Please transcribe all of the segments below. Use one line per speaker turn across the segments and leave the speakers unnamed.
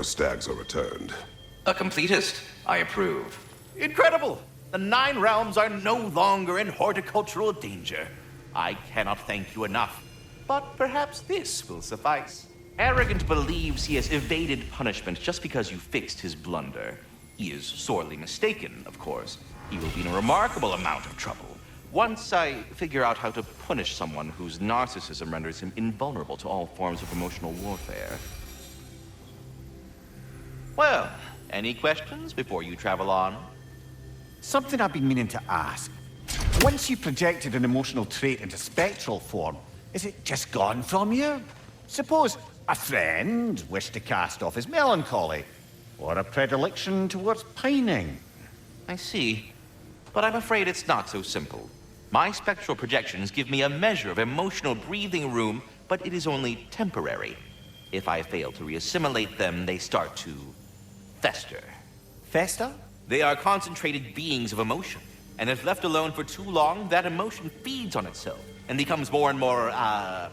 your stags are returned.
A completist. I approve.
Incredible! The 9 realms are no longer in horticultural danger. I cannot thank you enough, but perhaps this will suffice. Arrogant believes he has evaded punishment just because you fixed his blunder. He is sorely mistaken, of course. He will be in a remarkable amount of trouble once I figure out how to punish someone whose narcissism renders him invulnerable to all forms of emotional warfare. Well, any questions before you travel on?
Something I've been meaning to ask. Once you projected an emotional trait into spectral form, is it just gone from you? Suppose a friend wished to cast off his melancholy, or a predilection towards pining.
I see. But I'm afraid it's not so simple. My spectral projections give me a measure of emotional breathing room, but it is only temporary. If I fail to reassimilate them, they start to fester.
Fester?
They are concentrated beings of emotion, and if left alone for too long, that emotion feeds on itself and becomes more and more,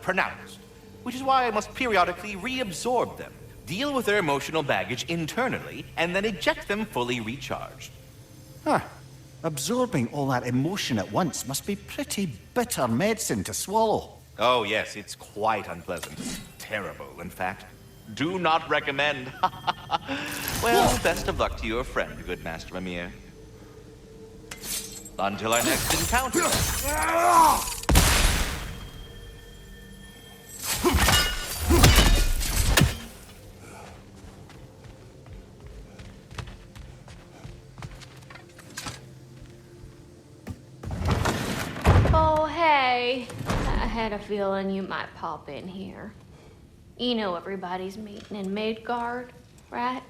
pronounced. Which is why I must periodically reabsorb them, deal with their emotional baggage internally, and then eject them fully recharged.
Huh. Absorbing all that emotion at once must be pretty bitter medicine to swallow.
Oh yes, it's quite unpleasant. Terrible, in fact. Do not recommend. Well, best of luck to your friend, good Master Mimir. Until our next encounter.
Oh, hey. I had a feeling you might pop in here. You know everybody's meeting in Midgard, right?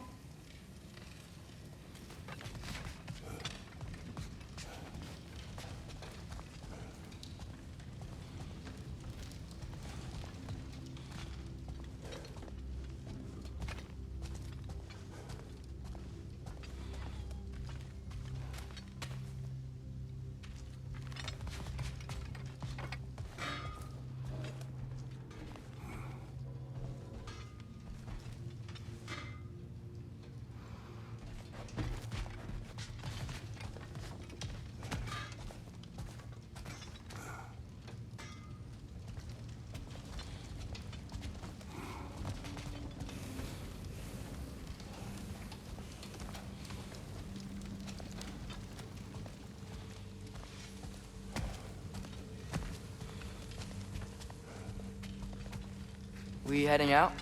We heading out?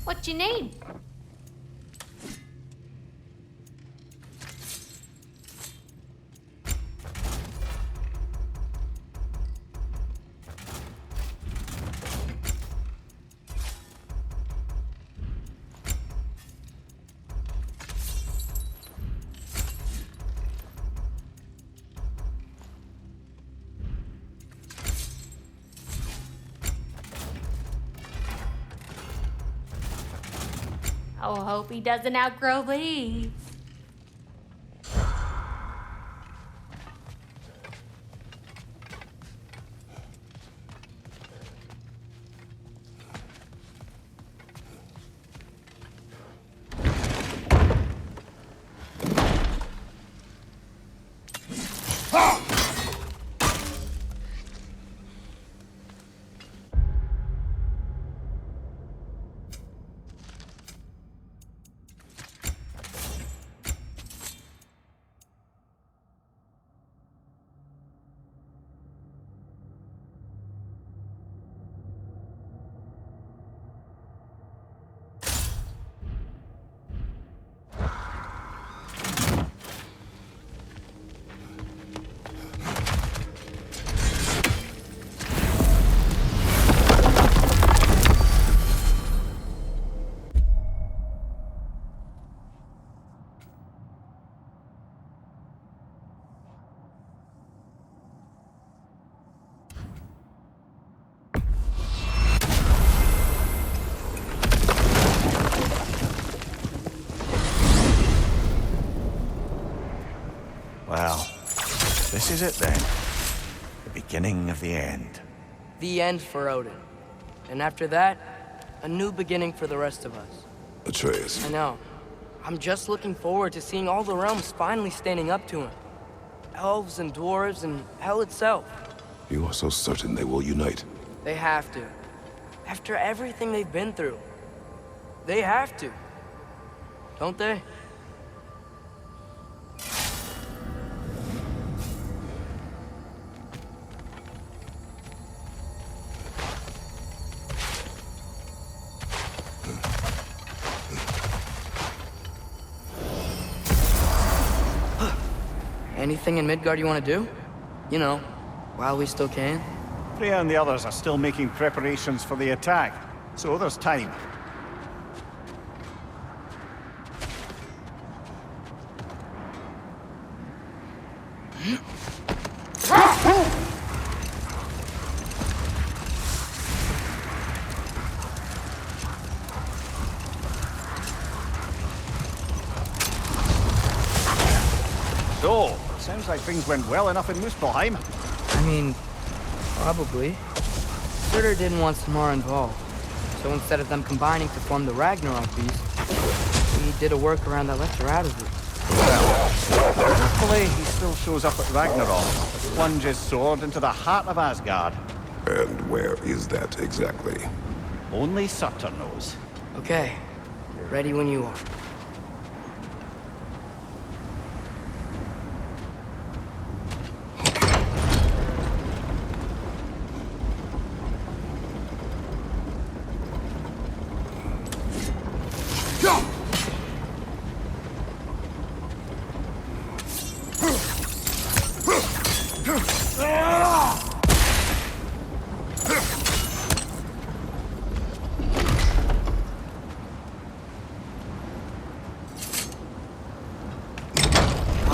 What you need? Oh, hope he doesn't outgrow these.
Well, this is it then. The beginning of the end.
The end for Odin. And after that, a new beginning for the rest of us.
Atreus.
I know. I'm just looking forward to seeing all the realms finally standing up to him. Elves and dwarves and hell itself.
You are so certain they will unite.
They have to. After everything they've been through. They have to. Don't they? Anything in Midgard you want to do? You know, while we still can.
Freya and the others are still making preparations for the attack, so there's time. So, sounds like things went well enough in Muspelheim.
I mean, probably. Surtur didn't want Samara involved. So instead of them combining to form the Ragnarok beast, he did a workaround that left her out of it.
Hopefully he still shows up at Ragnarok, plunge his sword into the heart of Asgard.
And where is that exactly?
Only Surtur knows.
Okay, ready when you are.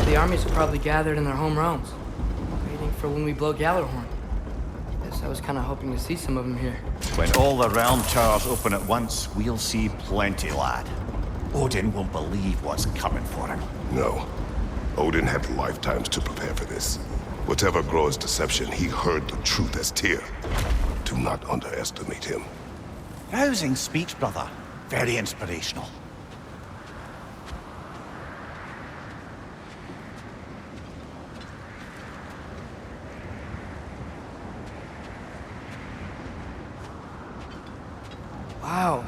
The armies are probably gathered in their home realms, waiting for when we blow Gallarhorn. Guess I was kind of hoping to see some of them here.
When all the realm towers open at once, we'll see plenty, lad. Odin won't believe what's coming for him.
No. Odin had lifetimes to prepare for this. Whatever Groa's deception, he heard the truth as Tyr. Do not underestimate him.
Rousing speech, brother. Very inspirational.
Wow,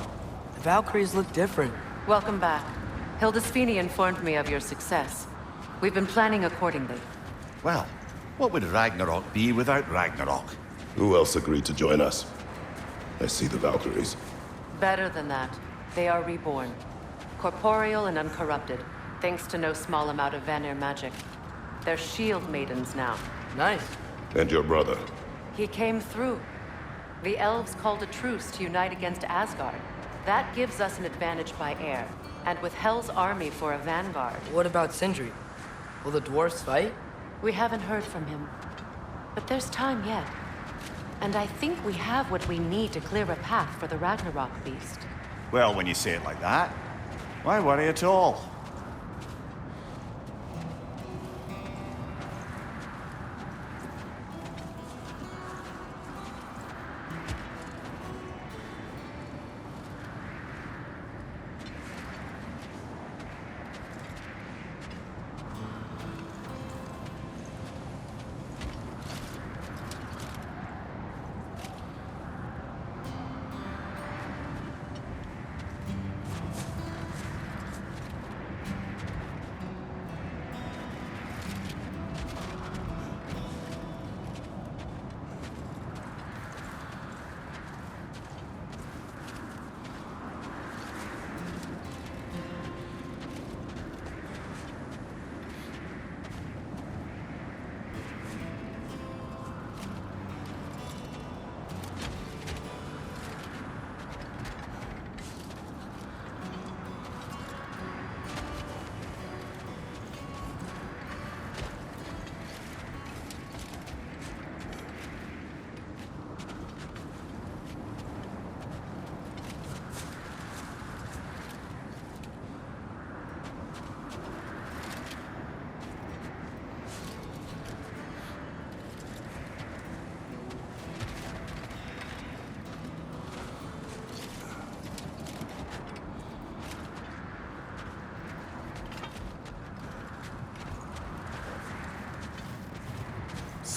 the Valkyries look different.
Welcome back. Hildisvini informed me of your success. We've been planning accordingly.
Well, what would Ragnarok be without Ragnarok?
Who else agreed to join us? I see the Valkyries.
Better than that, they are reborn. Corporeal and uncorrupted, thanks to no small amount of Vanir magic. They're shield maidens now.
Nice.
And your brother.
He came through. The elves called a truce to unite against Asgard. That gives us an advantage by air, and with Hel's army for a vanguard.
What about Sindri? Will the dwarves fight?
We haven't heard from him. But there's time yet. And I think we have what we need to clear a path for the Ragnarok beast.
Well, when you say it like that, why worry at all?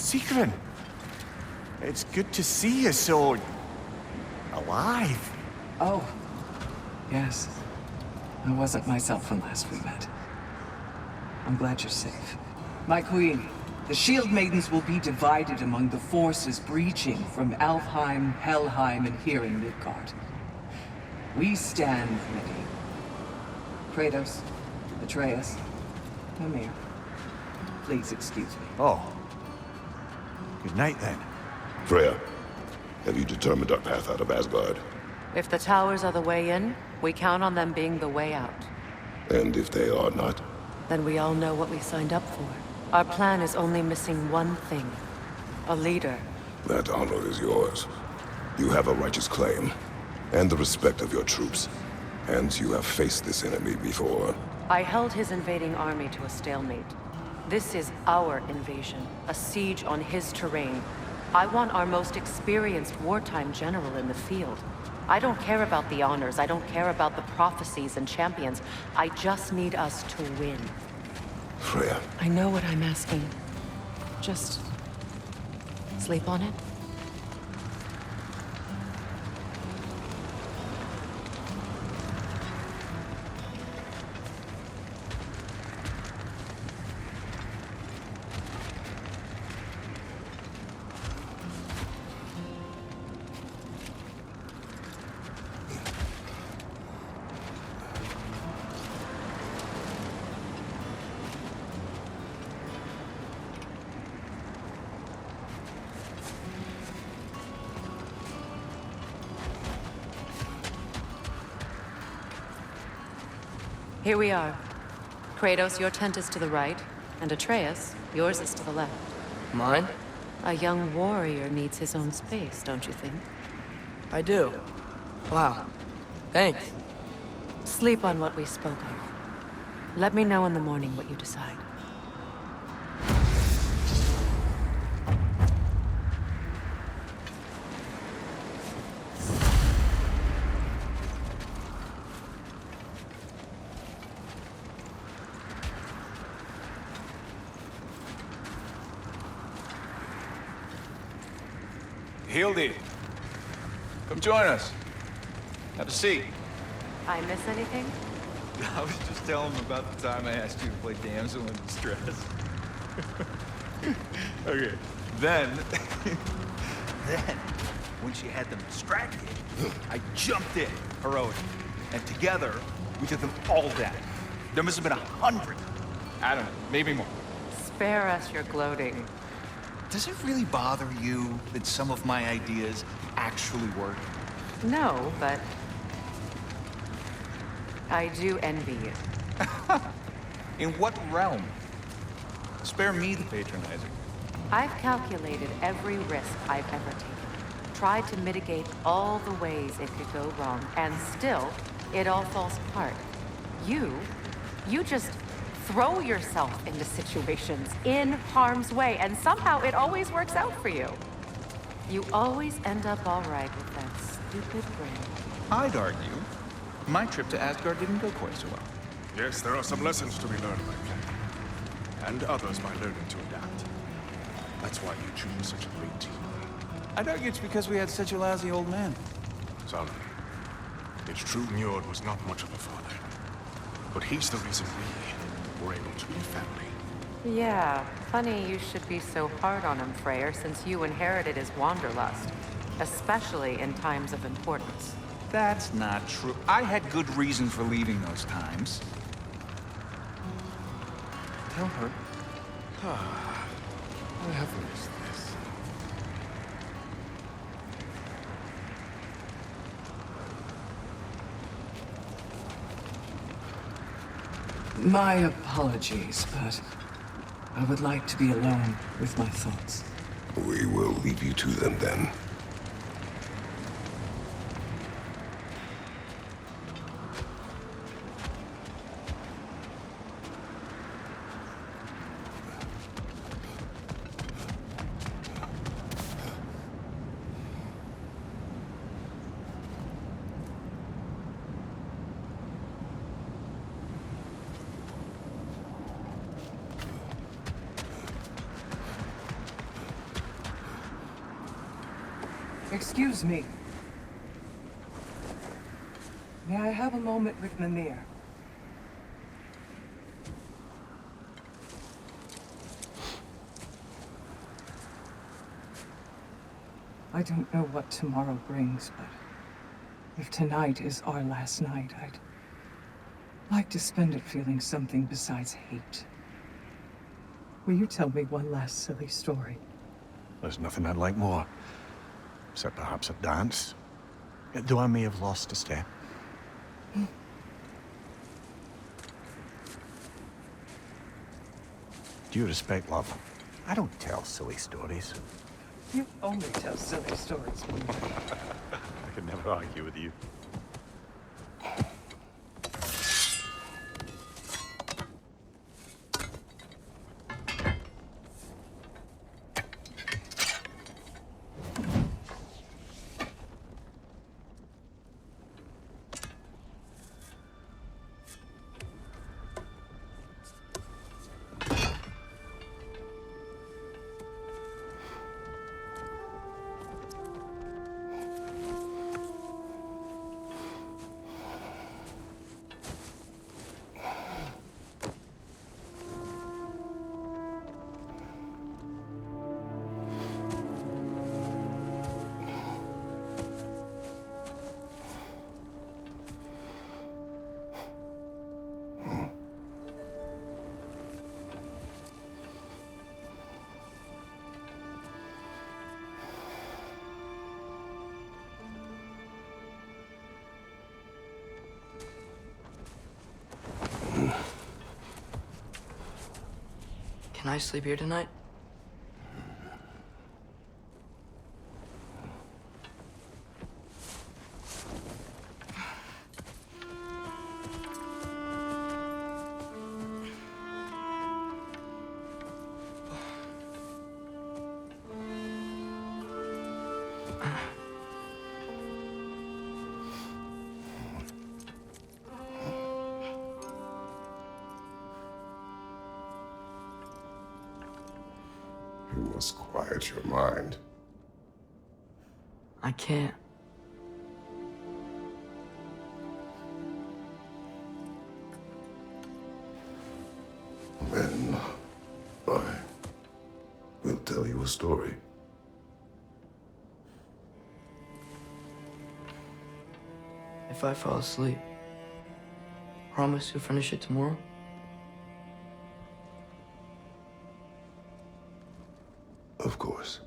Sigrun, it's good to see you so... alive.
Oh, yes. I wasn't myself when last we met. I'm glad you're safe. My queen, the Shield Maidens will be divided among the forces breaching from Alfheim, Helheim, and here in Midgard. We stand ready. Kratos, Atreus, Mimir, please excuse me.
Oh. Good night, then.
Freya, have you determined our path out of Asgard?
If the towers are the way in, we count on them being the way out.
And if they are not?
Then we all know what we signed up for. Our plan is only missing one thing. A leader.
That honor is yours. You have a righteous claim, and the respect of your troops. And you have faced this enemy before.
I held his invading army to a stalemate. This is our invasion, a siege on his terrain. I want our most experienced wartime general in the field. I don't care about the honors, I don't care about the prophecies and champions. I just need us to win.
Freya.
I know what I'm asking. Just... sleep on it? Here we are. Kratos, your tent is to the right, and Atreus, yours is to the left.
Mine?
A young warrior needs his own space, don't you think?
I do. Wow. Thanks.
Sleep on what we spoke of. Let me know in the morning what you decide.
Hildy, come join us. Have a seat.
I miss anything?
I was just telling him about the time I asked you to play damsel in distress. Okay. Then, when she had them distracted, I jumped in, heroic. And together, we took them all down. There must have been 100. I don't know, maybe more.
Spare us your gloating.
Does it really bother you that some of my ideas actually work?
No, but... I do envy you.
In what realm? Spare me the patronizing.
I've calculated every risk I've ever taken. Tried to mitigate all the ways it could go wrong, and still, it all falls apart. You just throw yourself into situations in harm's way, and somehow it always works out for you. You always end up all right with that stupid brain.
I'd argue my trip to Asgard didn't go quite so well.
Yes, there are some lessons to be learned by playing, and others by learning to adapt. That's why you choose such a great team.
I'd argue it's because we had such a lousy old man.
Son, it's true Njord was not much of a father, but he's the reason we were able to be family.
Yeah, funny you should be so hard on him, Freyr, since you inherited his wanderlust, especially in times of importance.
That's not true. I had good reason for leaving those times. Tell her.
I have missed this.
My apologies, but I would like to be alone with my thoughts.
We will leave you to them then.
Excuse me. May I have a moment with Mimir? I don't know what tomorrow brings, but if tonight is our last night, I'd like to spend it feeling something besides hate. Will you tell me one last silly story?
There's nothing I'd like more. Except perhaps a dance. Though I may have lost a step. Due respect, love, I don't tell silly stories.
You only tell silly stories, Mimir.
I could never argue with you.
Can I sleep here tonight?
You must quiet your mind.
I can't.
Then I will tell you a story.
If I fall asleep, promise you'll finish it tomorrow?
Of course.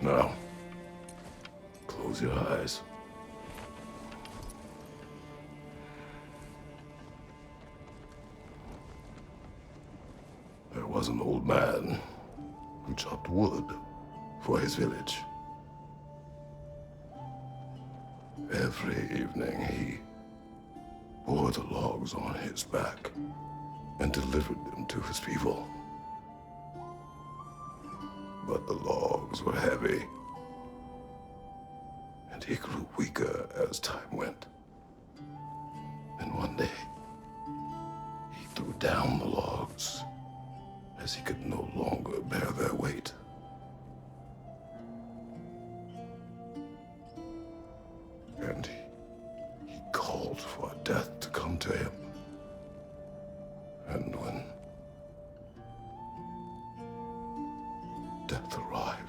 Now, close your eyes. There was an old man who chopped wood for his village. Every evening he bore the logs on his back and delivered them to his people. But the logs were heavy, and he grew weaker as time went. And one day, he threw down the logs as he could no longer bear their weight. And he called for death to come to him. And when death arrived,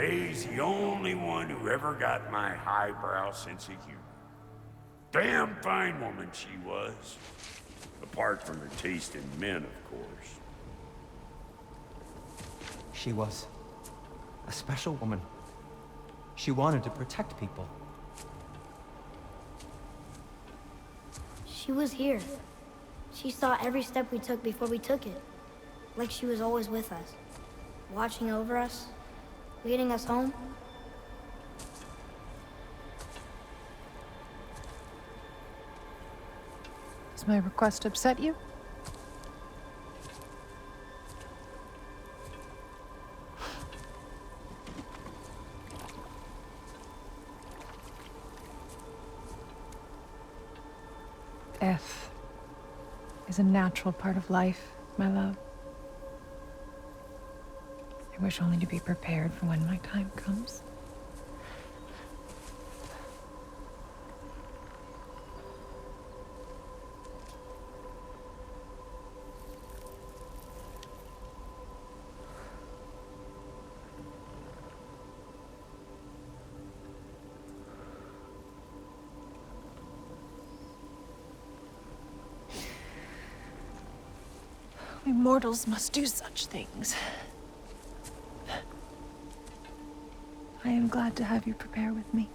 He's the only one who ever got my highbrow sense of humor. Damn fine woman she was. Apart from her taste in men, of course.
She was a special woman. She wanted to protect people.
She was here. She saw every step we took before we took it. Like she was always with us. Watching over us. Leading us home.
Does my request upset you? Death is a natural part of life, my love. I wish only to be prepared for when my time comes. We mortals must do such things. I am glad to have you prepare with me.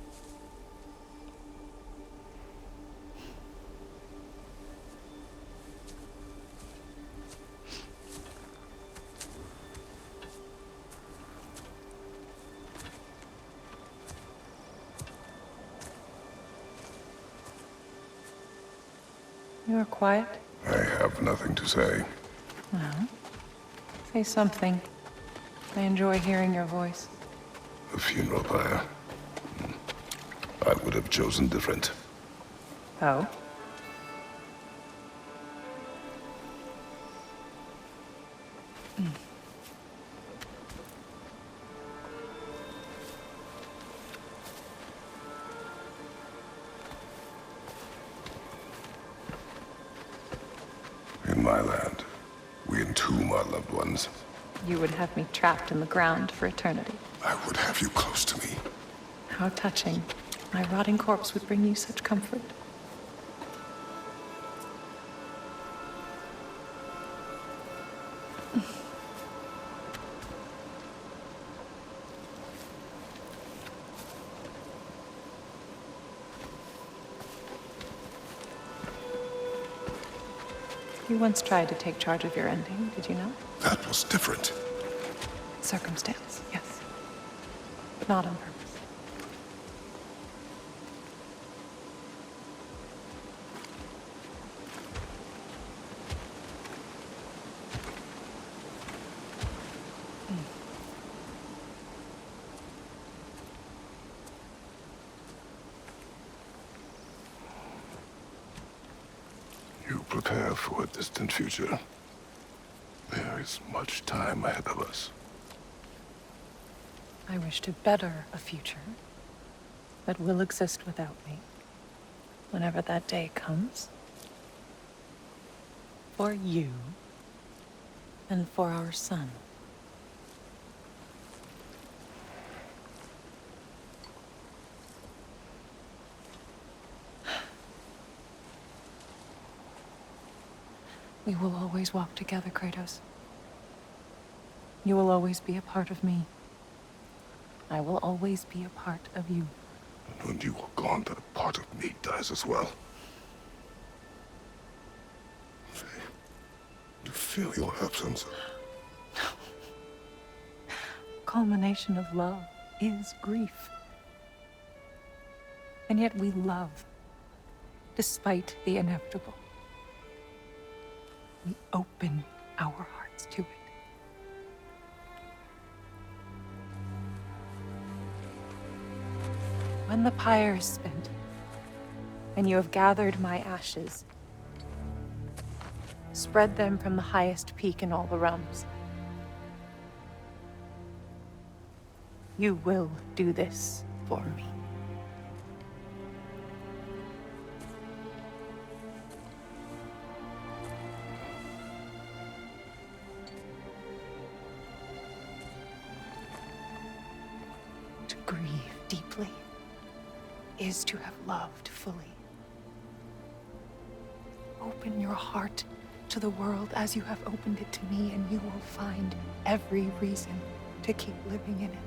You are quiet.
I have nothing to say.
Well, say something. I enjoy hearing your voice.
The funeral pyre. I would have chosen different.
Oh?
In my land, we entomb our loved ones.
You would have me trapped in the ground for eternity.
I would have you close to me.
How touching. My rotting corpse would bring you such comfort. You once tried to take charge of your ending, did you know?
That was different.
Circumstance, yes. But not on purpose.
You prepare for a distant future. There is much time ahead of us.
I wish to better a future that will exist without me, whenever that day comes. For you, and for our son. We will always walk together, Kratos. You will always be a part of me. I will always be a part of you.
And when you are gone, that part of me dies as well. I feel your absence.
Culmination of love is grief. And yet we love, despite the inevitable. We open our hearts to it. When the pyre is spent, and you have gathered my ashes, spread them from the highest peak in all the realms. You will do this for me. grieve deeply is to have loved fully. Open your heart to the world as you have opened it to me, and you will find every reason to keep living in it.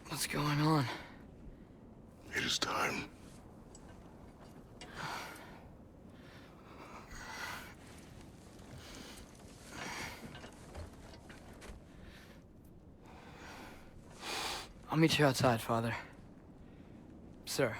What's going on?
It is time.
I'll meet you outside, Father. Sir.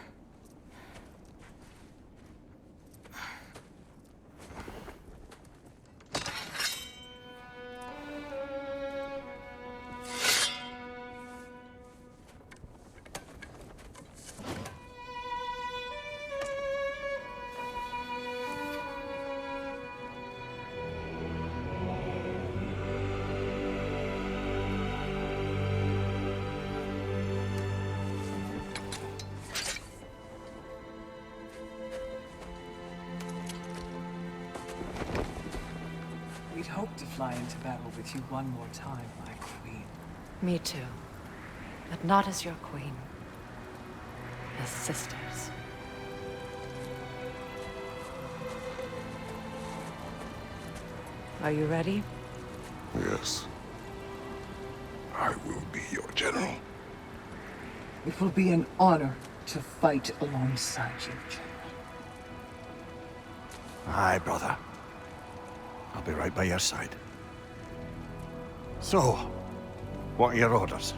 We'd hoped to fly into battle with you one more time, my queen.
Me too. But not as your queen. As sisters. Are you ready?
Yes. I will be your general.
It will be an honor to fight alongside you, General.
Aye, brother. I'll be right by your side. So, what are your orders?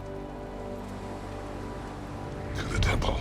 To the temple.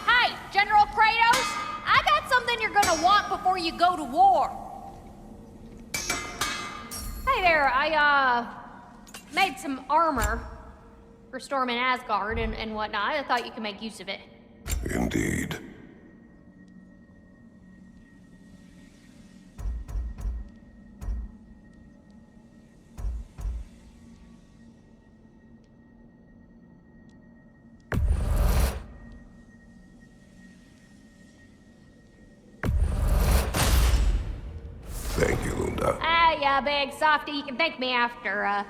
Hey, General Kratos! I got something you're gonna want before you go to war. Hey there, I made some armor for storming Asgard and whatnot. I thought you could make use of it.
Indeed. Thank you, Lunda.
Ah, yeah, big softy. You can thank me after,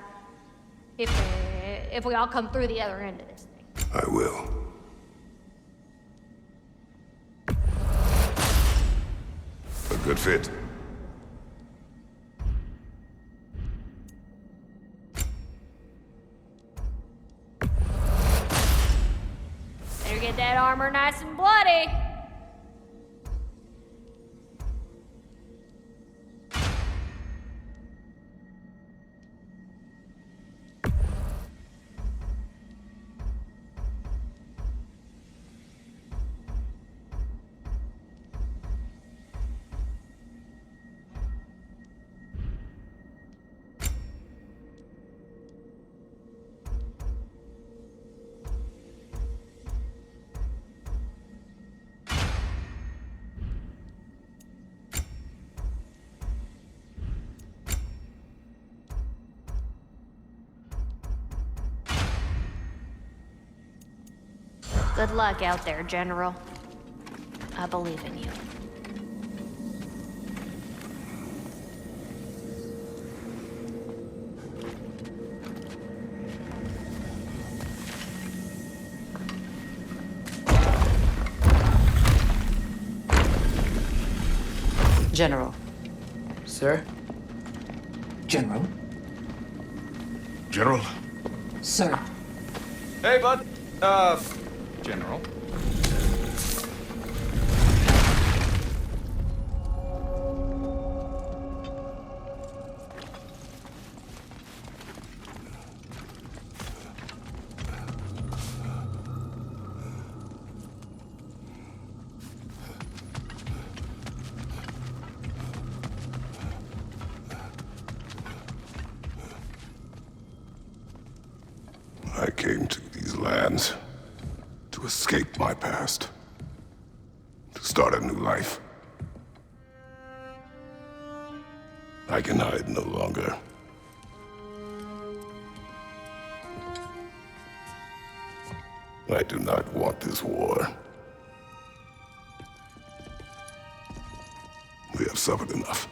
if we all come through the other end of this thing.
I will. A good fit.
Better get that armor nice and bloody. Good luck out there, General. I believe in you.
General.
Sir?
General?
General?
Sir.
Hey, bud. General.
I came to these lands to escape my past, to start a new life. I can hide no longer. I do not want this war. We have suffered enough.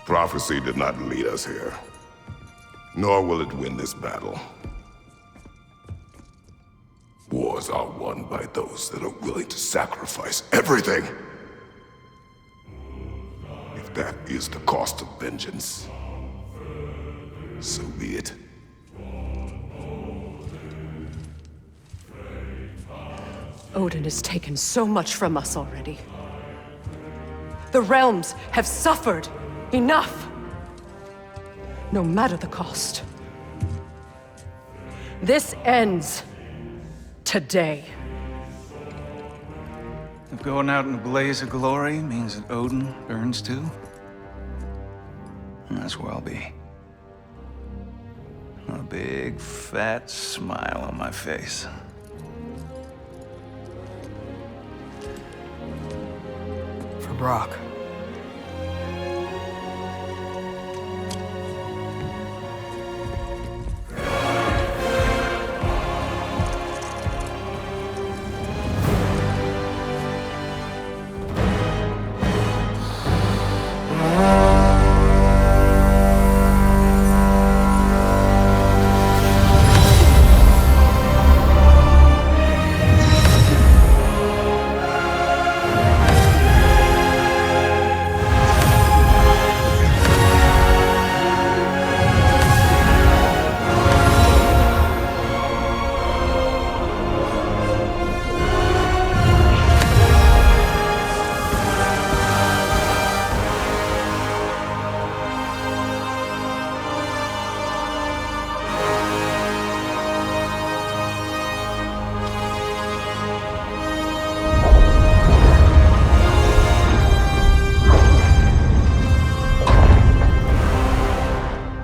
Prophecy did not lead us here, nor will it win this battle. Wars are won by those that are willing to sacrifice everything. If that is the cost of vengeance, so be it.
Odin has taken so much from us already. The realms have suffered enough. No matter the cost. This ends today.
If going out in a blaze of glory means that Odin burns too, that's where I'll be. A big, fat smile on my face.
For Brock.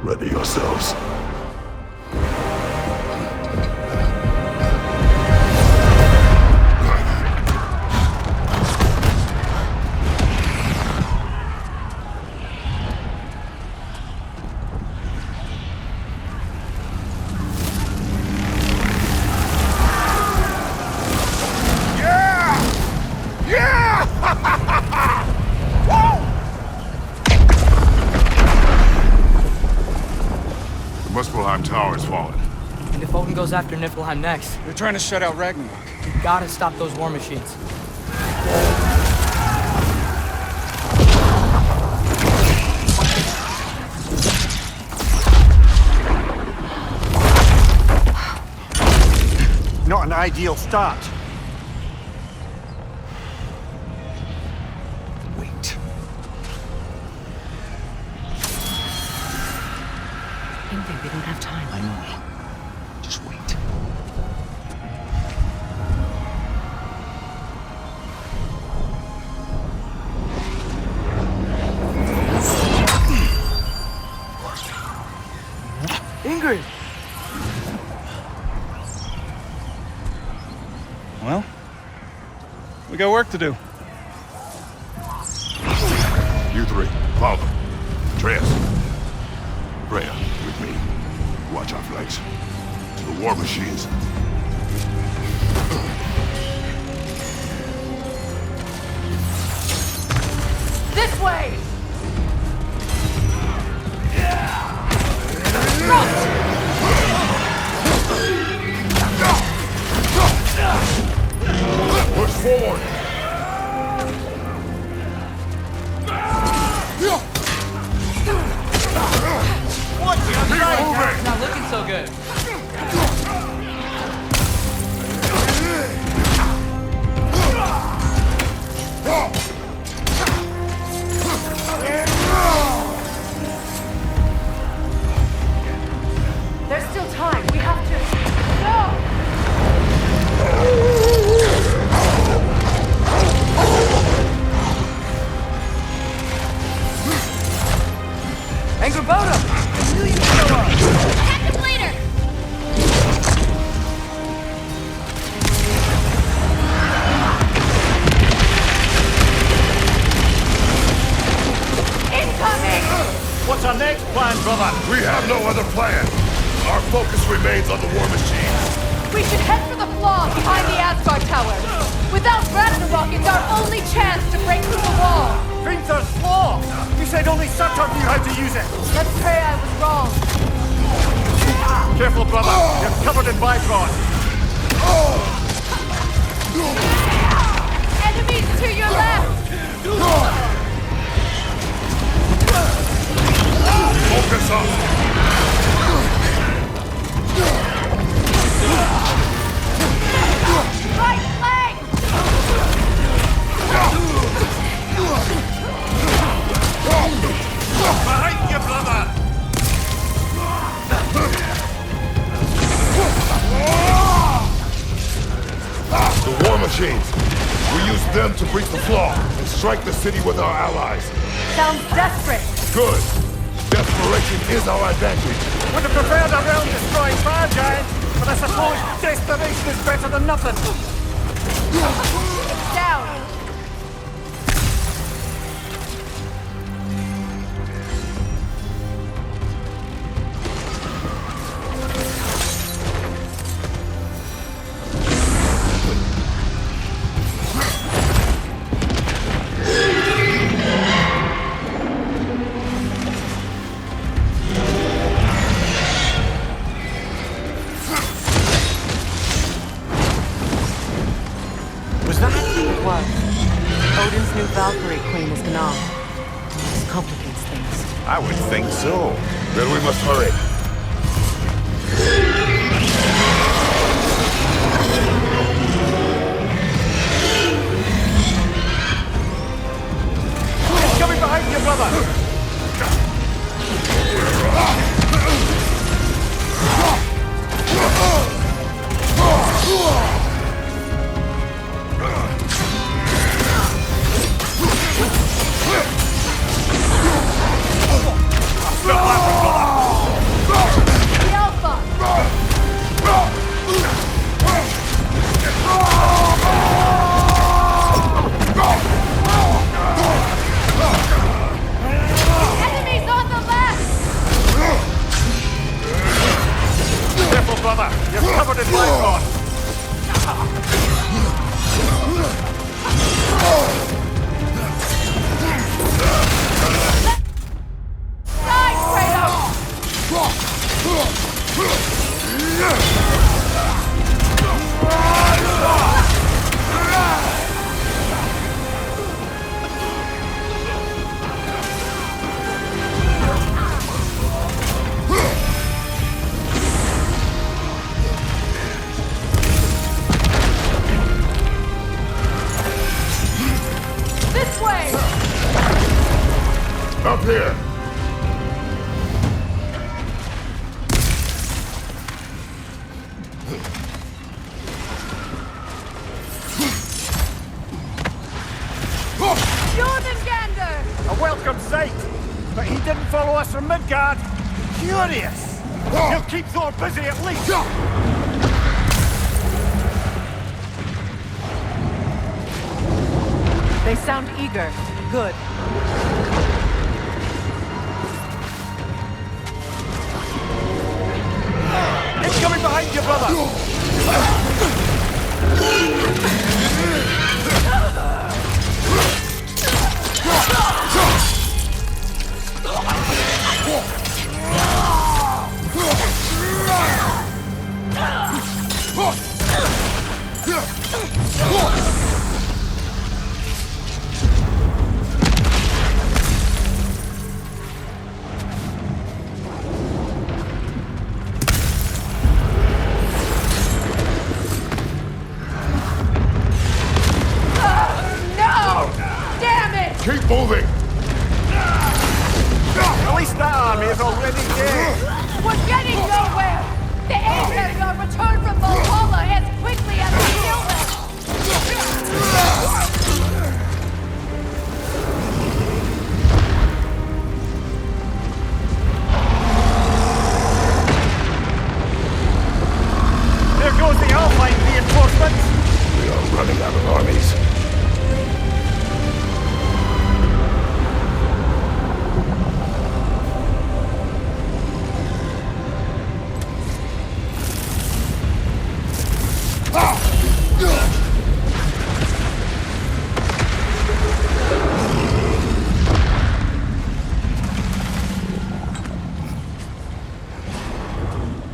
Ready yourselves. Muspelheim Tower has fallen.
And if Odin goes after Niflheim next,
They're trying to shut out Ragnarök.
we gotta stop those war machines.
Not an ideal start.
Wait.
Ingrid, we don't have time.
I know. Just wait.
Ingrid!
Well, we got work to do.
You three, follow them. Atreus, Freya, with me. Watch our flanks. The war machines.
This way!
Push forward!
It's not looking so good.
There's still time. We have to... No!
Angrboda! I knew you'd show up!
Attack him later!
Incoming!
What's our next plan, brother?
We have no other plan. Our focus remains on the war machines.
We should head for the flaw behind the Asgard Tower. Without Ragnarok, it's our only chance to break through the wall.
Finter's flaw! You said only Surtur knew how to use it!
Let's pray I was wrong.
Careful, brother. You're covered in Bifrost.
Enemies to your left!
Focus up!
Right flank!
Behind you, brother!
The war machines. We use them to breach the flaw and strike the city with our allies.
Sounds desperate.
Good. Desperation is our advantage.
Would have preferred a realm-destroying fire giant, but I suppose desperation is better than nothing.
Down.
Was that?
It was. Odin's new Valkyrie queen is Gná. This complicates things.
I would think so. Then we must hurry.
It's coming behind you, brother!
The Alpha! Enemies on the left!
Careful, brother! You're covered in Bifrost!
Side, Kratos! This way!
Up here.
Jormungandr!
A welcome sight! But he didn't follow us from Midgard! Curious! He'll keep Thor busy at least!
They sound eager. Good.
It's
coming behind you, brother!
Keep moving!
At least that army is already dead.
We're getting nowhere! The Aether return from Valhalla as quickly as we kill them!
There goes the Alpine reinforcements!
We are running out of armies.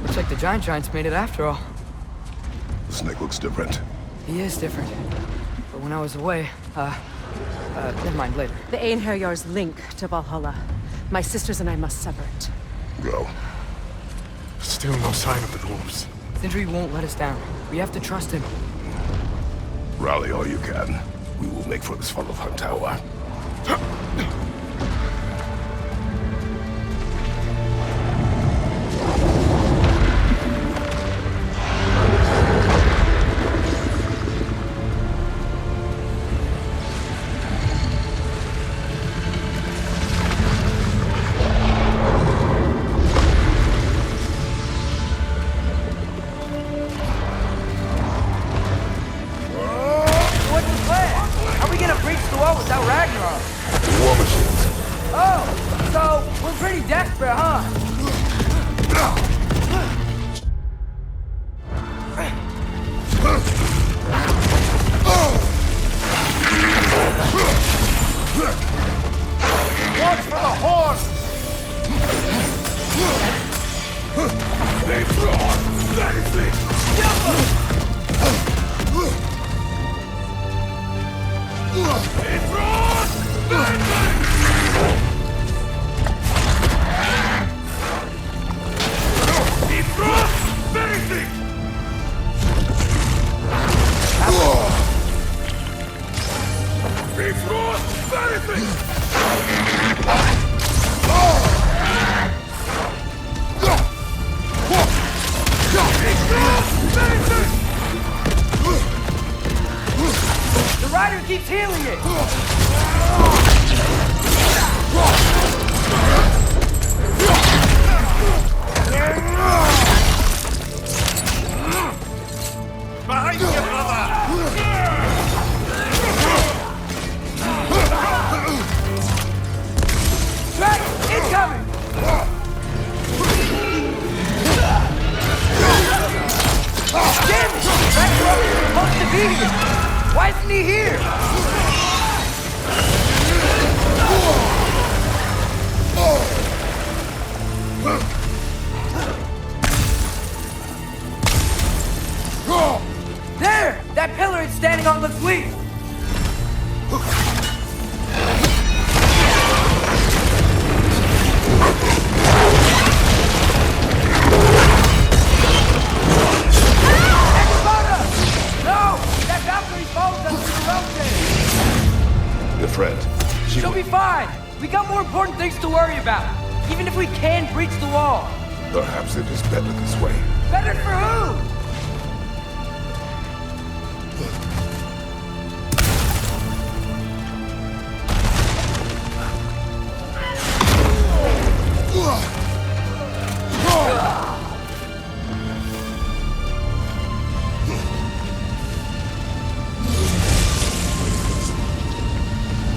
Looks like the Giants made it after all.
The snake looks different.
He is different. But when I was away, never mind, later.
The Einherjar's link to Valhalla. My sisters and I must sever it.
Go.
Still no sign of the dwarves.
Sindri won't let us down. We have to trust him.
Rally all you can. We will make for this Svartalfheim tower.
What's the plan? How are we gonna breach the wall without Ragnarok?
War machines.
Oh, so we're pretty desperate, huh?
Watch for the horse!
They brought anything! They brought
The rider keeps healing it!
Behind you, brother!
Track! Incoming! Damn it! Ragnarok is supposed to be here! Why isn't he here? There! That pillar is standing on the fleet!
Your friend.
She'll be fine. We got more important things to worry about. Even if we can breach the wall.
Perhaps it is better this way.
Better for who?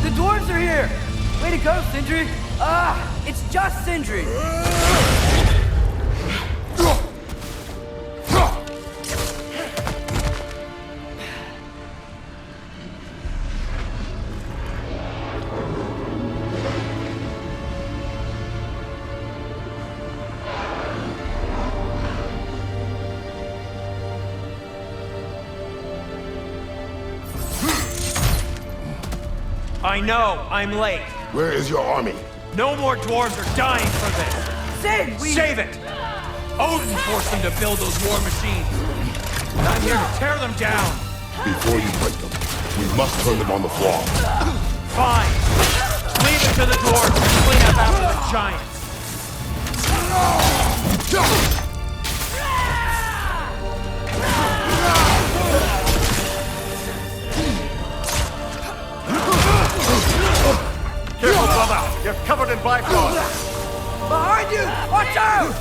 The dwarves are here! Way to go, Sindri! It's just Sindri!
I know, I'm late.
Where is your army?
No more dwarves are dying for this. Save it! Odin forced them to build those war machines. And I'm here to tear them down.
Before you break them, we must turn them on the floor.
Fine. Leave it to the dwarves to clean up after the giants.
Careful, brother! You're covered in Bifrost!
Behind you! Watch out!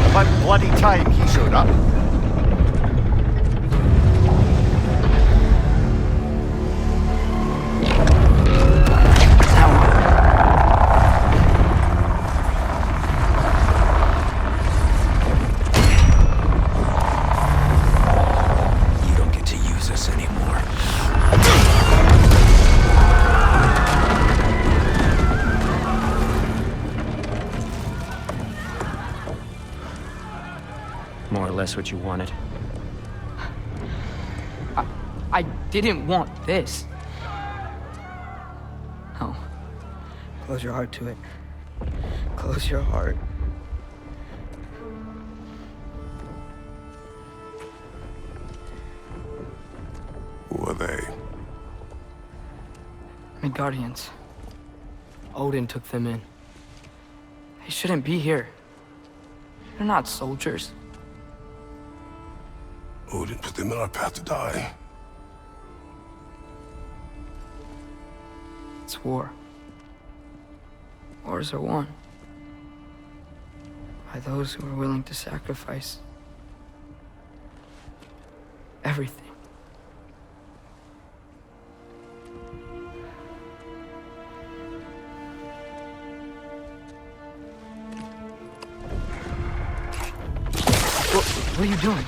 About bloody time he showed up.
You don't get to use us anymore.
More or less what you wanted.
I didn't want this. Oh. Close your heart to it. Close your heart.
Who are they?
Midgardians. Odin took them in. They shouldn't be here. They're not soldiers.
Odin put them in our path to die.
It's war. Wars are won by those who are willing to sacrifice everything. What are you doing?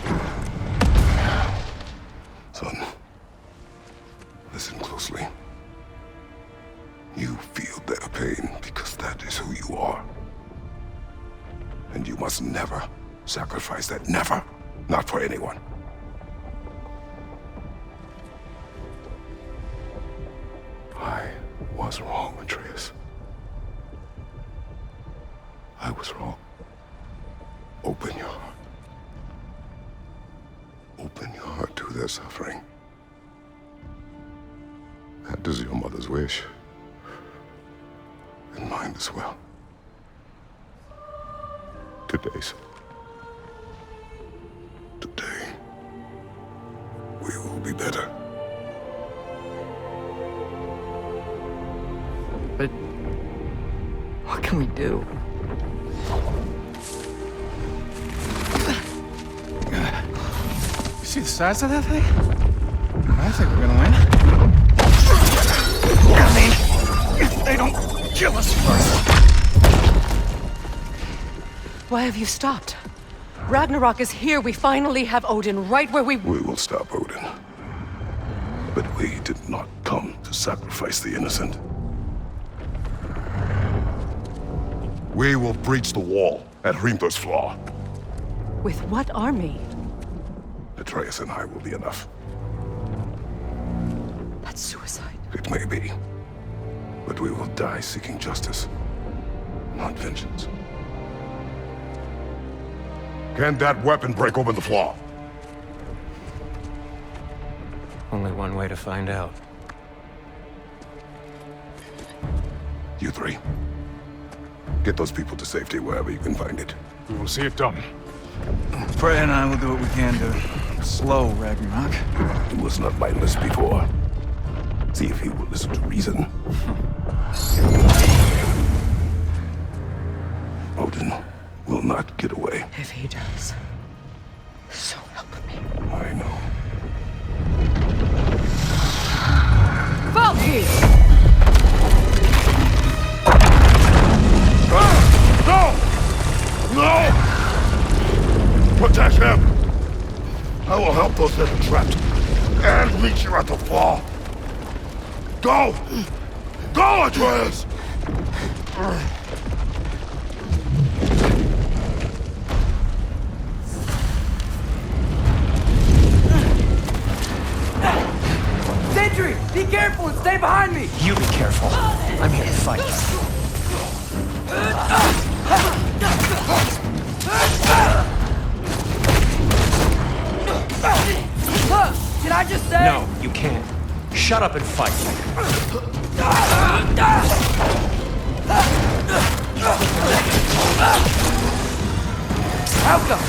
Son, listen closely. You feel their pain because that is who you are. And you must never sacrifice that. Never. Not for anyone. I was wrong, Atreus. I was wrong. Open your heart. Open your heart to their suffering. That is your mother's wish. And mine as well. Today, son. Today, we will be better.
But what can we do?
You see the size of that thing? I think we're gonna win. I mean, if they don't kill us first.
Why have you stopped? Ragnarok is here. We finally have Odin right where we...
We will stop Odin. But we did not come to sacrifice the innocent. We will breach the wall at Hrimthur's Flaw.
With what army?
Atreus and I will be enough.
That's suicide.
It may be. But we will die seeking justice, not vengeance. Can that weapon break open the flaw?
Only one way to find out.
You three. Get those people to safety wherever you can find it.
We will see it done.
Freya and I will do what we can to slow Ragnarok.
He was not mindless before. See if he will listen to reason. Odin will not get away.
If he does, so help me.
I know. I will help those that are trapped and meet you at the fall. Go! Go, Atreus!
Sentry! Be careful and stay behind me!
You be careful. I'm here to fight.
Did I just say?
No, you can't. Shut up and fight.
How come?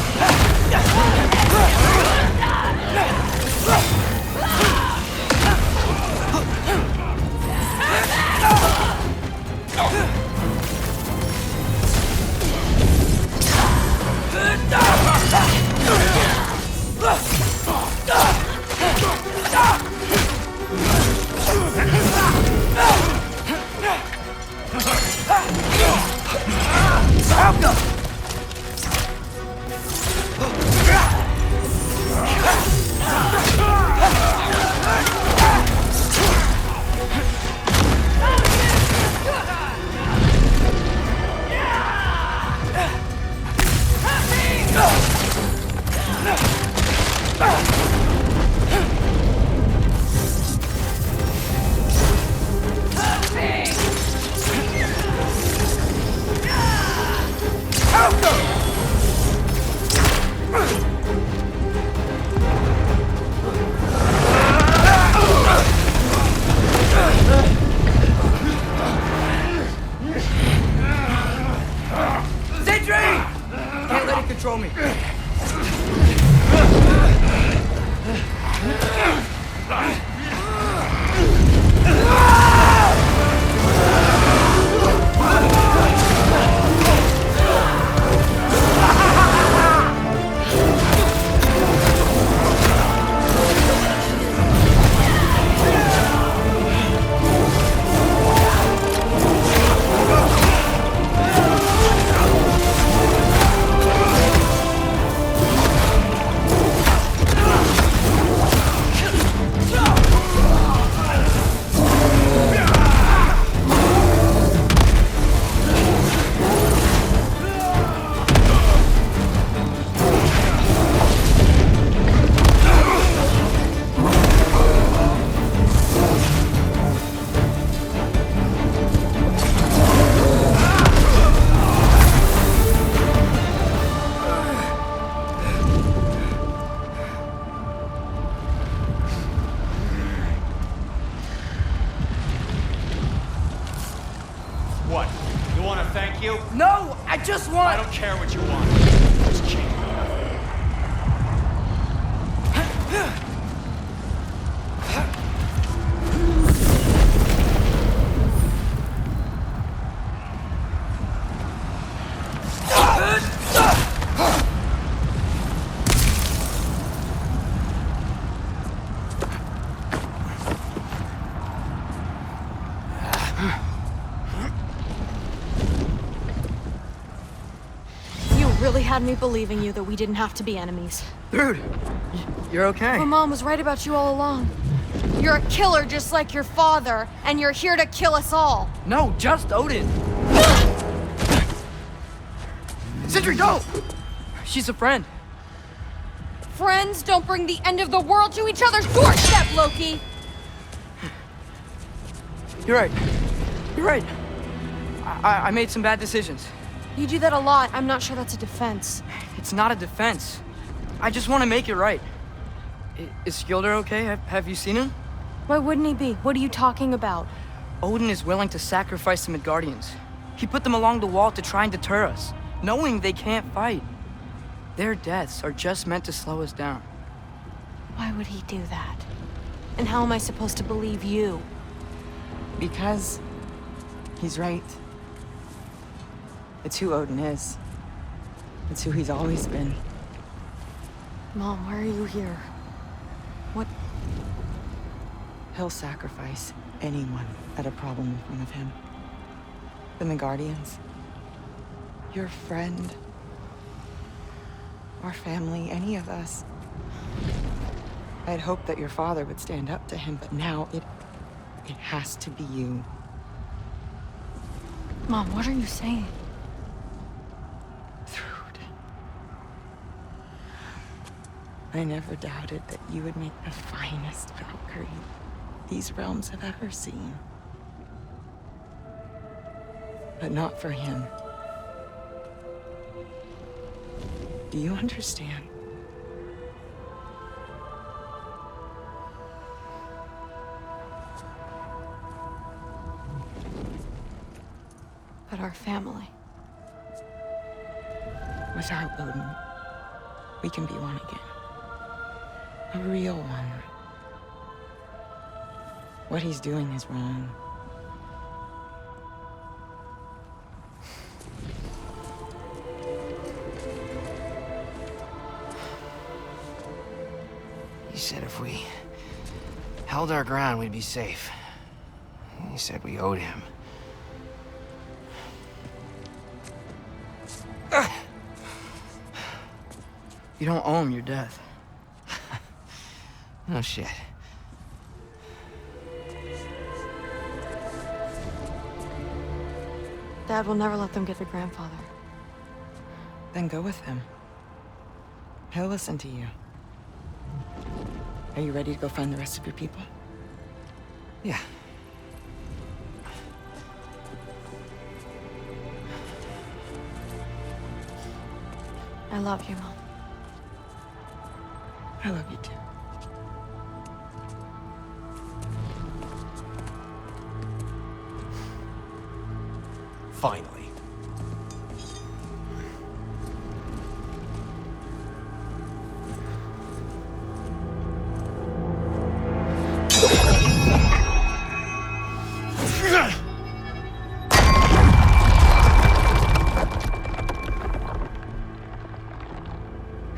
Can't let it control me.
What? You want to thank you?
No, I just want...
I don't care what you want. Just keep.
Really had me believing you that we didn't have to be enemies.
Dude, you're okay.
My mom was right about you all along. You're a killer just like your father, and you're here to kill us all.
No, just Odin. Sindri, don't! She's a friend.
Friends don't bring the end of the world to each other's doorstep, Loki!
You're right. You're right. I made some bad decisions.
You do that a lot. I'm not sure that's a defense.
It's not a defense. I just want to make it right. Is Skilder okay? Have you seen him?
Why wouldn't he be? What are you talking about?
Odin is willing to sacrifice the Midgardians. He put them along the wall to try and deter us, knowing they can't fight. Their deaths are just meant to slow us down.
Why would he do that? And how am I supposed to believe you?
Because he's right. It's who Odin is. It's who he's always been.
Mom, why are you here? What?
He'll sacrifice anyone at a problem in front of him. The Midgardians. Your friend. Our family, any of us.
I had hoped that your father would stand up to him, but now it has to be you.
Mom, what are you saying?
I never doubted that you would make the finest Valkyrie these realms have ever seen. But not for him. Do you understand?
But our family.
Without Odin, we can be one again. A real one. What he's doing is wrong.
He said if we held our ground, we'd be safe. He said we owed him.
You don't owe him your death.
No shit.
Dad will never let them get their grandfather.
Then go with him. He'll listen to you. Are you ready to go find the rest of your people?
Yeah.
I love you, Mom.
I love you too.
Finally.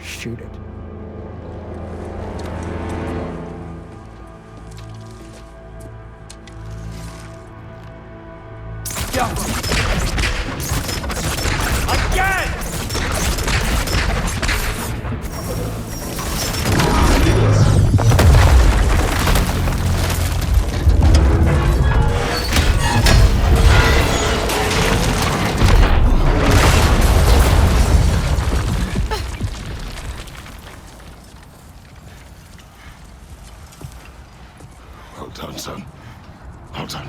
Shoot it.
Again!
Well done, son. Well done.